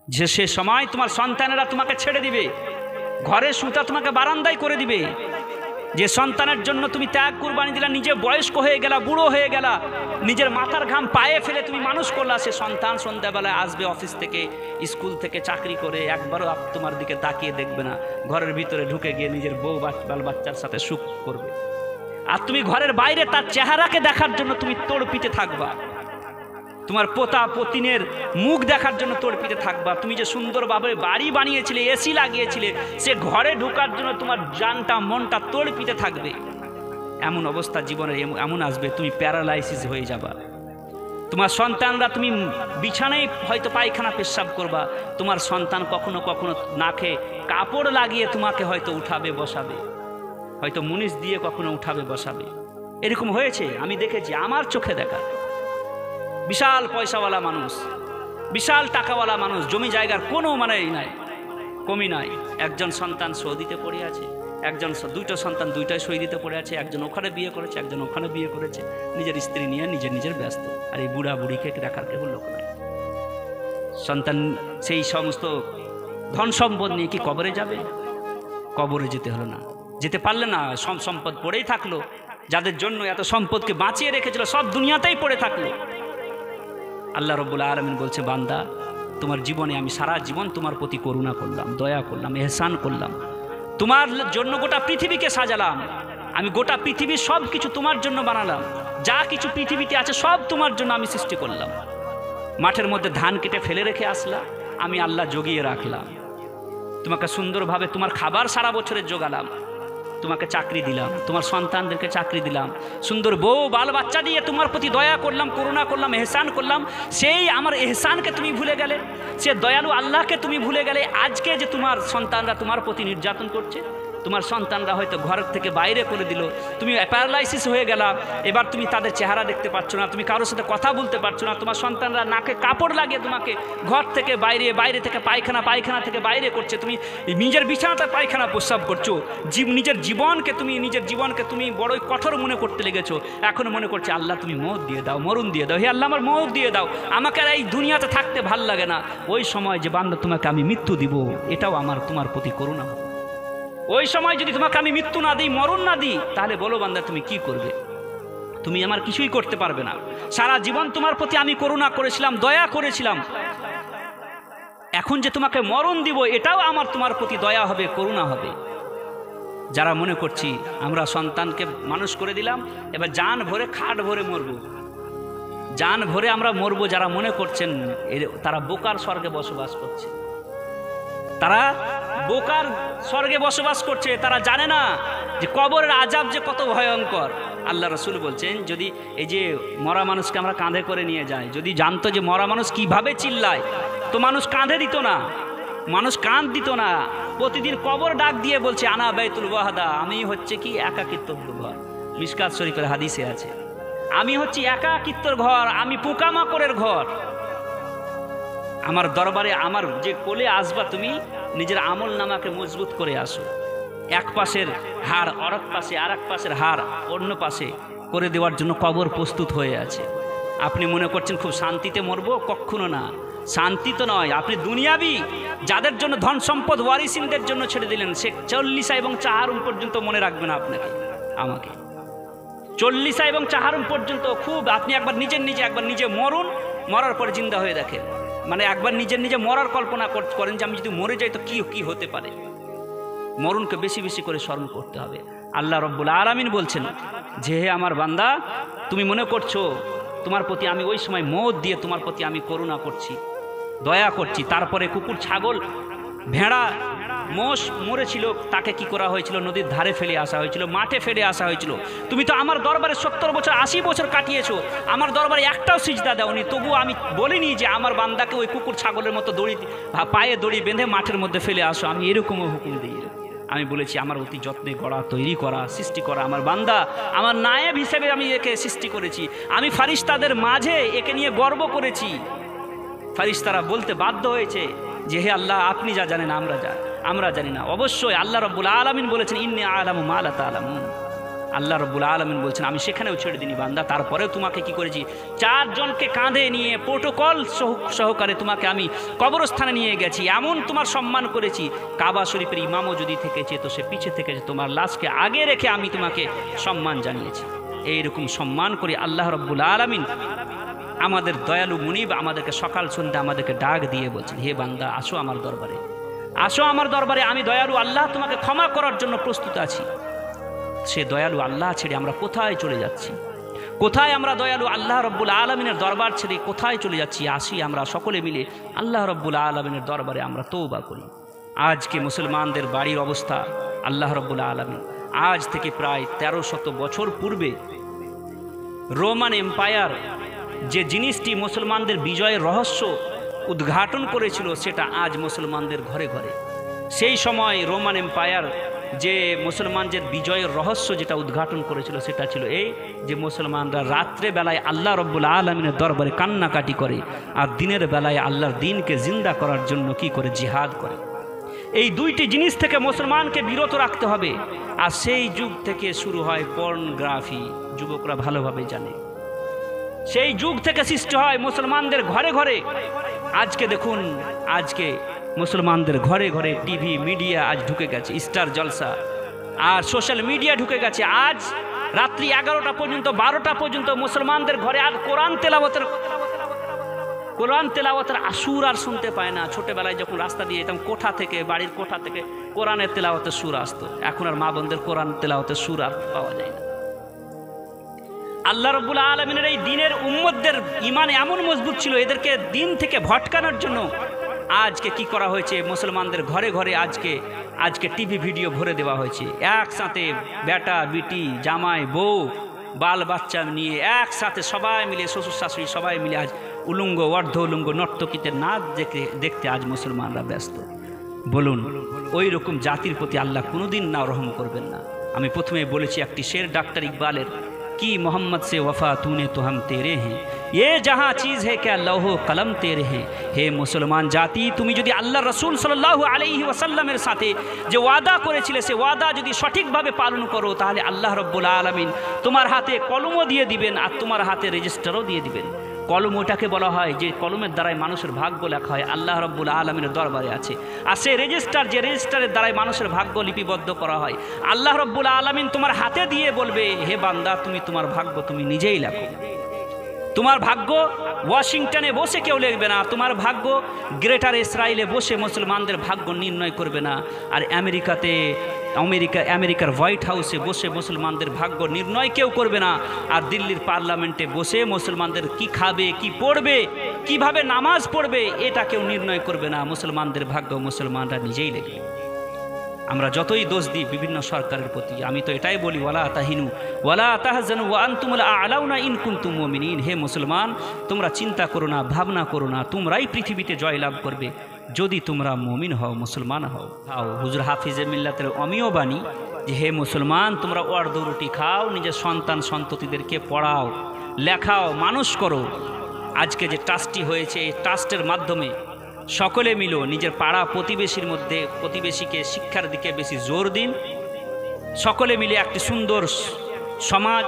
যে সে সময় তোমার সন্তানেরা তোমাকে ছেড়ে দিবে, ঘরের সুতা তোমাকে বারান্দায় করে দিবে। যে সন্তানের জন্য তুমি ত্যাগ কুরবানি দিলা, নিজে বয়স্ক হয়ে গেলা, বুড়ো হয়ে গেলা, নিজের মাথার ঘাম পায়ে ফেলে তুমি মানুষ করলা, সে সন্তান সন্ধ্যাবেলায় আসবে অফিস থেকে, স্কুল থেকে, চাকরি করে, একবারও তোমার দিকে তাকিয়ে দেখবে না, ঘরের ভিতরে ঢুকে গিয়ে নিজের বউ বাল বাচ্চার সাথে সুখ করবে। আর তুমি ঘরের বাইরে তার চেহারাকে দেখার জন্য তুমি তোড়পিতে থাকবা, তোমার পোতা পতিনের মুখ দেখার জন্য তোড়পিতে থাকবা। তুমি যে সুন্দরভাবে বাড়ি বানিয়েছিলে, এসি লাগিয়েছিলে, সে ঘরে ঢোকার জন্য তোমার জানটা মনটা তোড়পিতে থাকবে। এমন অবস্থা জীবনের এমন আসবে, তুমি প্যারালাইসিস হয়ে যাবা। তোমার সন্তানরা, তুমি বিছানায় হয়তো পায়খানা পেশাব করবা, তোমার সন্তান কখনো কখনো না খেয়ে কাপড় লাগিয়ে তোমাকে হয়তো উঠাবে বসাবে, হয়তো মুনিশ দিয়ে কখনো উঠাবে বসাবে। এরকম হয়েছে, আমি দেখেছি, আমার চোখে দেখা। বিশাল পয়সাওয়ালা মানুষ, বিশাল টাকাওয়ালা মানুষ, জমি জায়গার কোনো নাই, কমি নাই, একজন সন্তান সৌদিতে পড়ে আছে, একজন দুইটা সন্তান দুইটাই সৌদিতে পড়ে আছে, একজন ওখানে বিয়ে করেছে, একজন ওখানে বিয়ে করেছে, নিজের স্ত্রী নিয়ে নিজের ব্যস্ত। আর এই বুড়া বুড়িকে দেখার কেবল লোক নাই। সন্তান সেই সমস্ত ধন সম্পদ নিয়ে কি কবরে যাবে? কবরে যেতে হলো না, যেতে পারলে না, সম্পদ পড়েই থাকলো। যাদের জন্য এত সম্পদকে বাঁচিয়ে রেখেছিল সব দুনিয়াতেই পড়ে থাকলো। আল্লাহ রব্বুল আলামিন বলছে, বান্দা তোমার জীবনে আমি সারা জীবন তোমার প্রতি করুণা করলাম, দয়া করলাম, এহসান করলাম, তোমার জন্য গোটা পৃথিবীকে সাজালাম, আমি গোটা পৃথিবীর সব কিছু তোমার জন্য বানালাম, যা কিছু পৃথিবীতে আছে সব তোমার জন্য আমি সৃষ্টি করলাম। মাঠের মধ্যে ধান কেটে ফেলে রেখে আসলাম, আমি আল্লাহ জগিয়ে রাখলাম, তোমাকে সুন্দরভাবে তোমার খাবার সারা বছরের জোগালাম, তোমাকে চাকরি দিলাম, তোমার সন্তানদেরকে চাকরি দিলাম, সুন্দর বউ বাল বাচ্চা দিয়ে তোমার প্রতি দয়া করলাম, করুণা করলাম, এহসান করলাম। সেই আমার এহসানকে তুমি ভুলে গেলে, সে দয়ালু আল্লাহকে তুমি ভুলে গেলে। আজকে যে তোমার সন্তানরা তোমার প্রতি নির্যাতন করছে, তোমার সন্তানরা হয়তো ঘর থেকে বাইরে করে দিল, তুমি প্যারালাইসিস হয়ে গেলা, এবার তুমি তাদের চেহারা দেখতে পাচ্ছ না, তুমি কারোর সাথে কথা বলতে পারছো না, তোমার সন্তানরা নাকে কাপড় লাগিয়ে তোমাকে ঘর থেকে বাইরে থেকে পায়খানা থেকে বাইরে করছে, তুমি নিজের বিছানাতে পায়খানা প্রস্রাব করছো, নিজের জীবনকে তুমি বড়ই কঠোর মনে করতে লেগেছো। এখন মনে করছে আল্লাহ তুমি মৌত দিয়ে দাও, মরণ দিয়ে দাও, হে আল্লাহ আমার মৌত দিয়ে দাও, আমাকে আর এই দুনিয়াতে থাকতে ভাল লাগে না। ওই সময় যে বান্দা তোমাকে আমি মৃত্যু দিব, এটাও আমার তোমার প্রতি করুণা। ওই সময় যদি তোমাকে আমি মৃত্যু না দিই, মরণ না দিই, তাহলে বলো বান্দা তুমি কি করবে? তুমি আমার কিছুই করতে পারবে না। সারা জীবন তোমার প্রতি আমি করুণা করেছিলাম, দয়া করেছিলাম, এখন যে তোমাকে মরণ দিব, এটাও আমার তোমার প্রতি দয়া হবে, করুণা হবে। যারা মনে করছি আমরা সন্তানকে মানুষ করে দিলাম, এবার জান ভরে খাট ভরে মরবো, জান ভরে আমরা মরবো, যারা মনে করছেন তারা বোকার স্বর্গে বসবাস করছে, তারা বোকার স্বর্গে বসবাস করছে। তারা জানে না যে কবরের আযাব যে কত ভয়ঙ্কর। আল্লাহ রাসূল বলছেন, যদি এই যে মরা মানুষকে আমরা কাঁধে করে নিয়ে যাই, যদি জানতো যে মরা মানুষ কিভাবে চিল্লায়, তো মানুষ কাঁধে দিত না, মানুষ কাঁধ দিত না। প্রতিদিন কবর ডাক দিয়ে বলছে, আনা বাইতুল ওয়াহদা, আমি হচ্ছে কি একাকিত্বর ঘর। মিশকাত শরীফের হাদিসে আছে, আমি হচ্ছি একাকিত্বর ঘর, আমি পোকামাকড়ের ঘর। আমার দরবারে আমার যে কোলে আসবা, তুমি নিজের আমল নামাকে মজবুত করে আসো, এক পাশের হাড় আরেক পাশে, আরেক পাশের হাড় অন্য পাশে করে দেওয়ার জন্য কবর প্রস্তুত হয়ে আছে। আপনি মনে করছেন খুব শান্তিতে মরবো, কখনো না, শান্তি তো নয়। আপনি দুনিয়াবি যাদের জন্য ধন সম্পদ ওয়ারিসিনদের জন্য ছেড়ে দিলেন, সে 40 এবং 4 পর্যন্ত মনে রাখবেন আপনাকে আমাকে। 40 এবং 4 পর্যন্ত খুব আপনি একবার নিজে মরুন, মরার পরে জিন্দা হয়ে দেখেন, মানে একবার নিজে মরার কল্পনা করেন যে আমি যদি মরে যাই তো কি হতে পারে। মরণকে বেশি বেশি করে স্মরণ করতে হবে। আল্লাহ রব্বুল আলামিন বলছেন যে হে আমার বান্দা, তুমি মনে করছো তোমার প্রতি আমি ওই সময় মওত দিয়ে তোমার প্রতি আমি করুণা করছি, দয়া করছি। তারপরে কুকুর, ছাগল, ভেড়া, মোষ মরেছিল, তাকে কি করা হয়েছিল? নদীর ধারে ফেলে আসা হয়েছিল, মাঠে ফেলে আসা হয়েছিল। তুমি তো আমার দরবারে 70 বছর 80 বছর কাটিয়েছো, আমার দরবারে একটাও সিজদা দাওনি, তবুও আমি বলিনি যে আমার বান্দাকে ওই কুকুর ছাগলের মতো পায়ে দড়ি বেঁধে মাঠের মধ্যে ফেলে আসো। আমি এরকমও হুকুম দিই। আমি বলেছি আমার অতি যত্নে গড়া, তৈরি করা, সৃষ্টি করা আমার বান্দা, আমার নায়েব হিসেবে আমি একে সৃষ্টি করেছি। আমি ফারিস্তাদের মাঝে একে নিয়ে গর্ব করেছি। ফারিস্তারা বলতে বাধ্য হয়েছে যে হে আল্লাহ, আপনি যা জানেন আমরা জানি না। অবশ্যই আল্লাহ রব্বুল আলামিন বলেছেন ইন্নী আ'লামু মা লা তা'লামুন। আল্লাহ রব্বুল আলামিন বলছেন আমি সেখানেও ছেড়ে দিনি বান্দা, তারপরেও তোমাকে কি করেছি? 4 জনকে কাঁধে নিয়ে প্রোটোকল সহকারে তোমাকে আমি কবরস্থানে নিয়ে গেছি, এমন তোমার সম্মান করেছি। কাবা শরীফের ইমামও যদি থেকেছে তো সে পিছে থেকেছে, তোমার লাশকে আগে রেখে আমি তোমাকে সম্মান জানিয়েছি। এইরকম সম্মান করে আল্লাহ রব্বুল আলামিন আমাদের দয়ালু মুনিব আমাদেরকে সকাল সন্ধ্যা আমাদেরকে ডাক দিয়ে বলছেন হে বান্দা, আসো আমার দরবারে, আসো আমার দরবারে, আমি দয়ালু আল্লাহ তোমাকে ক্ষমা করার জন্য প্রস্তুত আছি। সে দয়ালু আল্লাহ ছেড়ে আমরা কোথায় চলে যাচ্ছি? কোথায় আমরা দয়ালু আল্লাহ রব্বুল আলামিনের দরবার ছেড়ে কোথায় চলে যাচ্ছি? আসি আমরা সকলে মিলে আল্লাহ রব্বুল আলামিনের দরবারে আমরা তওবা করি। আজকে মুসলমানদের বাড়ির অবস্থা, আল্লাহ রব্বুল আলামিন আজ থেকে প্রায় 1300 বছর পূর্বে রোমান এম্পায়ার যে জিনিসটি মুসলমানদের বিজয়ের রহস্য উদ্ঘাটন করেছিল, সেটা আজ মুসলমানদের ঘরে ঘরে। সেই সময় রোমান এম্পায়ার যে মুসলমানদের বিজয়ের রহস্য যেটা উদ্ঘাটন করেছিল, সেটা ছিল এই যে মুসলমানরা রাত্রে বেলায় আল্লাহ রব্বুল আলামিনের দরবারে কান্নাকাটি করে, আর দিনের বেলায় আল্লাহর দ্বীনকে জিন্দা করার জন্য কি করে? জিহাদ করে। এই দুইটি জিনিস থেকে মুসলমানকে বিরত রাখতে হবে। আর সেই যুগ থেকে শুরু হয় পর্নোগ্রাফি, যুবকরা ভালোভাবে জানে। সেই যুগ থেকে সৃষ্টি হয় মুসলমানদের ঘরে ঘরে। আজকে দেখুন, আজকে মুসলমানদের ঘরে ঘরে টিভি মিডিয়া আজ ঢুকে গেছে, স্টার জলসা আর সোশ্যাল মিডিয়া ঢুকে গেছে। আজ রাত্রি 11টা পর্যন্ত 12টা পর্যন্ত মুসলমানদের ঘরে আর কোরআন তেলাওয়াতের আসুর আর শুনতে পায় না। ছোটবেলায় যখন রাস্তা দিয়ে যেতাম, বাড়ির কোঠা থেকে কোরআনের তেলাওয়াতের সুর আসতো। এখন আর মা বোনদের কোরআন তেলাওয়াতের সুর আর পাওয়া যায় না। আল্লাহ রাব্বুল আলামিনের এই দ্বীনের উম্মতদের ঈমান এমন মজবুত ছিল, এদেরকে দ্বীন থেকে ভটকানোর জন্য আজকে কি করা হয়েছে? মুসলমানদের ঘরে ঘরে আজকে টিভি ভিডিও ভরে দেওয়া হয়েছে। একসাথে বেটা বিটি, জামাই বউ, বাল বাচ্চা নিয়ে একসাথে সবাই মিলে, শ্বশুর শাশুড়ি সবাই মিলে আজ উলঙ্গ অর্ধ উলঙ্গ নর্তকীদের নাচ দেখতে আজ মুসলমানরা ব্যস্ত। বলুন, ওই রকম জাতির প্রতি আল্লাহ কোনোদিন না রহম করবেন না। আমি প্রথমে বলেছি একটি শের ডাক্তার ইকবালের, কি মোহাম্মদ সে ওয়ফা তूने तो हम तेरे हैं, ये जहाँ चीज़ है क्या लौह कलम तेरे हैं। হে মুসলমান জাতি, তুমি যদি আল্লাহ রসুল সাল্লাল্লাহু আলাইহি ওয়াসাল্লামের সাথে যে ওয়াদা করেছিলে, সে ওয়াদা যদি সঠিকভাবে পালন করো, তাহলে আল্লাহ রব্বুল আলামিন তোমার হাতে কলমও দিয়ে দিবেন, আর তোমার হাতে রেজিস্টারও দিয়ে দিবেন। কলম ওটাকে বলা হয় যে কলমের দ্বারাই মানুষের ভাগ্য লেখা হয়, আল্লাহ রব্বুল আলামিনের দরবারে আছে। আর সে রেজিস্টার, যে রেজিস্টারের দ্বারাই মানুষের ভাগ্য লিপিবদ্ধ করা হয়, আল্লাহ রব্বুল আলামিন তোমার হাতে দিয়ে বলবে হে বান্দা, তুমি তোমার ভাগ্য তুমি নিজেই লেখো। তোমার ভাগ্য ওয়াশিংটনে বসে কেউ লিখবে না, তোমার ভাগ্য গ্রেটার ইসরায়েলে বসে মুসলমানদের ভাগ্য নির্ণয় করবে না, আর আমেরিকার হোয়াইট হাউসে বসে মুসলমানদের ভাগ্য নির্ণয় কেউ করবে না, আর দিল্লির পার্লামেন্টে বসে মুসলমানদের কি খাবে, কি পড়বে, কিভাবে নামাজ পড়বে, এটা কেউ নির্ণয় করবে না। মুসলমানদের ভাগ্য মুসলমানরা নিজেই লিখবে। আমরা যতই দোষ দিই বিভিন্ন সরকারের প্রতি, আমি তো এটাই বলি, ওয়ালা তাহিনু ওয়ালা তাহজানু ওয়া আনতুমুল আ'লাউনা ইন কুনতুম মুমিনিন। হে মুসলমান, তোমরা চিন্তা করো না, ভাবনা করো না, তোমরাই পৃথিবীতে জয়লাভ করবে যদি তোমরা মুমিন হও, মুসলমান হও। হুজুর হাফিজে মিল্লাতের অমিয় বাণী যে হে মুসলমান, তোমরা অর্ধ রুটি খাও, নিজের সন্তান সন্ততিদেরকে পড়াও, লেখাও, মানুষ করো। আজকে যে ট্রাস্টি হয়েছে, এই ট্রাস্টের মাধ্যমে সকলে মিলো নিজের পাড়া প্রতিবেশীর মধ্যে প্রতিবেশীকে শিক্ষার দিকে বেশি জোর দিন, সকলে মিলে একটি সুন্দর সমাজ,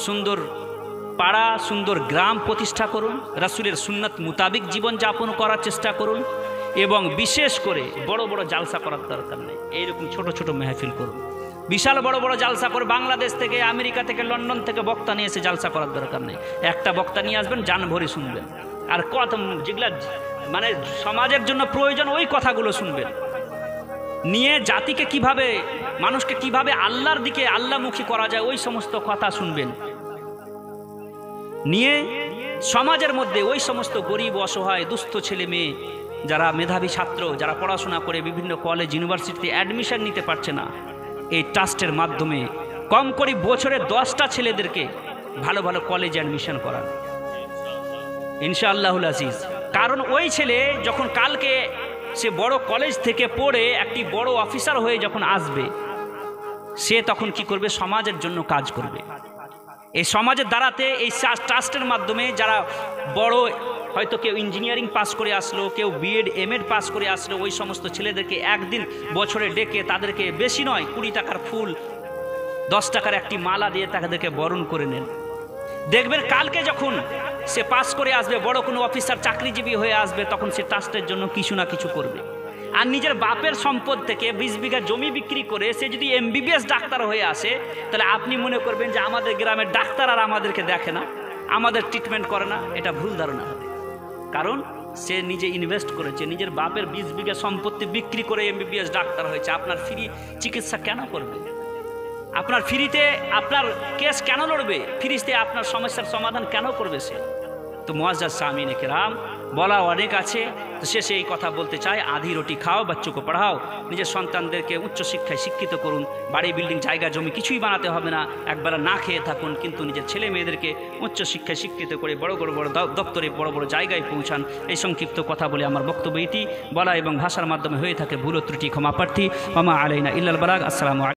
সুন্দর পাড়া, সুন্দর গ্রাম প্রতিষ্ঠা করুন। রাসূলের সুন্নাত মোতাবিক জীবনযাপন করার চেষ্টা করুন এবং বিশেষ করে বড় বড় জালসা করার দরকার নেই, এইরকম ছোট ছোট মেহফিল করুন। বিশাল বড় বড় জালসা করে বাংলাদেশ থেকে, আমেরিকা থেকে, লন্ডন থেকে বক্তা নিয়ে এসে জালসা করার দরকার নেই। একটা বক্তা নিয়ে আসবেন, জান ভরে শুনবেন, আর কথা যেগুলা মানে সমাজের জন্য প্রয়োজন ওই কথাগুলো শুনবেন। নিয়ে জাতিকে কিভাবে, মানুষকে কিভাবে আল্লাহর দিকে আল্লাহমুখী করা যায় ওই সমস্ত কথা শুনবেন। নিয়ে সমাজের মধ্যে ওই সমস্ত গরিব, অসহায়, দুস্থ ছেলে মেয়ে, যারা মেধাবী ছাত্র, যারা পড়াশোনা করে বিভিন্ন কলেজ ইউনিভার্সিটিতে অ্যাডমিশন নিতে পারছে না, এই ট্রাস্টের মাধ্যমে কম করে বছরে 10টা ছেলেদেরকে ভালো ভালো কলেজে অ্যাডমিশন করান ইনশাআল্লাহুল আজিজ। কারণ ওই ছেলে যখন কালকে সে বড় কলেজ থেকে পড়ে একটি বড় অফিসার হয়ে যখন আসবে, সে তখন কি করবে? সমাজের জন্য কাজ করবে। এই সমাজের দ্বারাতে এই ট্রাস্টের মাধ্যমে যারা বড়, হয়তো কেউ ইঞ্জিনিয়ারিং পাস করে আসলো, কেউ বিএড এমএড পাস করে আসলো, ওই সমস্ত ছেলেদেরকে একদিন বছরে ডেকে তাদেরকে বেশি নয় 20 টাকার ফুল, 10 টাকার একটি মালা দিয়ে তাদেরকে বরণ করে নেন। দেখবেন কালকে যখন সে পাস করে আসবে, বড় কোনো অফিসার চাকরিজীবী হয়ে আসবে, তখন সে ট্রাস্টের জন্য কিছু না কিছু করবে। আর নিজের বাপের সম্পদ থেকে 20 বিঘা জমি বিক্রি করে সে যদি এমবিবিএস ডাক্তার হয়ে আসে, তাহলে আপনি মনে করবেন যে আমাদের গ্রামের ডাক্তার আর আমাদেরকে দেখে না, আমাদের ট্রিটমেন্ট করে না। এটা ভুল ধারণা হবে। কারণ সে নিজে ইনভেস্ট করেছে, নিজের বাপের 20 বিঘা সম্পত্তি বিক্রি করে এমবিবিএস ডাক্তার হয়েছে। আপনার ফ্রি চিকিৎসা কেন করবে? আপনার ফ্রিতে আপনার কেস কেন লড়বে? ফ্রিতে আপনার সমস্যার সমাধান কেন করবে সে? তো মুআজ্জাজ সামিনে কেরাম, বলা অনেক আছে, তো শেষে এই কথা বলতে চাই, আধি রুটি খাও, বাচ্চাকে পড়াও, নিজের সন্তানদেরকে উচ্চশিক্ষায় শিক্ষিত করুন। বাড়ি, বিল্ডিং, জায়গা, জমি কিছুই বানাতে হবে না, একবেলা না খেয়ে থাকুন, কিন্তু নিজের ছেলে মেয়েদেরকে উচ্চশিক্ষায় শিক্ষিত করে বড় বড় দপ্তরে, বড় বড় জায়গায় পৌঁছান। এই সংক্ষিপ্ত কথা বলে আমার বক্তব্য এটি। বলা এবং ভাষার মাধ্যমে হয়ে থাকে ভুল ও ত্রুটি ক্ষমা প্রার্থী। ওমা আলাইনা ইল্লাল বালাগ। আসসালামু আলাইকুম।